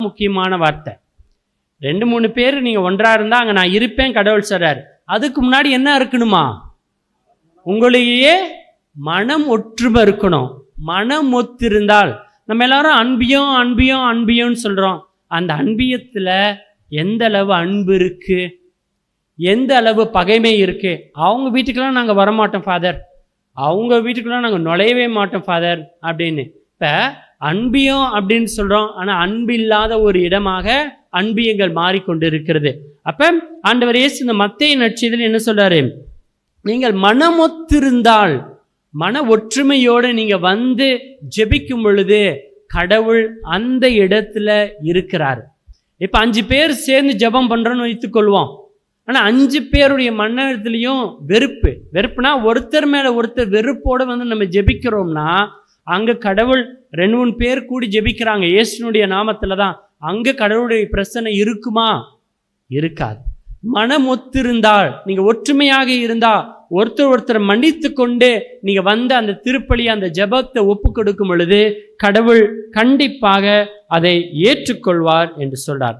முக்கியமான வார்த்தை. 2-3 பேர் நீங்க ஒன்றா இருந்தா அங்க நான் இருப்பேன் கடவுள் சொல்றாரு. அதுக்கு முன்னாடி என்ன இருக்கணுமா? உங்களையே மனம் ஒற்றுமை இருக்கணும். மனம் ஒத்திருந்தால், நம்ம எல்லாரும் அன்பியும் அன்பியும் அன்பியும் சொல்றோம். அந்த அன்பியத்துல எந்த அளவு அன்பு இருக்கு, எந்த அளவு பகைமை இருக்கு. அவங்க வீட்டுக்கெல்லாம் நாங்க வரமாட்டோம் ஃபாதர், அவங்க வீட்டுக்கெல்லாம் நாங்க நுழையவே மாட்டோம் ஃபாதர் அப்படின்னு. இப்ப அன்பியம் அப்படின்னு சொல்றோம், ஆனா அன்பு இல்லாத ஒரு இடமாக அன்பியங்கள் மாறிக்கொண்டு இருக்கிறது. அப்ப ஆண்டவர் இயேசு இந்த மத்தேயு நற்செய்தியில் என்ன சொல்றாரு? நீங்கள் மனமொத்திருந்தால், மன ஒற்றுமையோடு நீங்க வந்து ஜெபிக்கும் பொழுது கடவுள் அந்த இடத்துல இருக்கிறார். இப்ப 5 பேர் சேர்ந்து ஜெபம் பண்றோம்னு வைத்துக்கொள்வோம். ஆனா 5 பேருடைய மனத்திலையும் வெறுப்புனா ஒருத்தர் மேல ஒருத்தர் வெறுப்போட வந்து நம்ம ஜெபிக்கிறோம்னா, அங்க கடவுள் 2-3 பேர் கூடி ஜெபிக்கிறாங்க இயேசுனுடைய நாமத்துல தான், அங்க கடவுளுடைய பிரசன்னை இருக்குமா? இருக்காது. மனம் ஒத்திருந்தால், நீங்க ஒற்றுமையாக இருந்தா, ஒருத்தர் மன்னித்து கொண்டு நீங்க வந்து அந்த திருப்பலி அந்த ஜெபத்தை ஒப்பு கொடுக்கும் பொழுது கடவுள் கண்டிப்பாக அதை ஏற்றுக்கொள்வார் என்று சொல்றார்.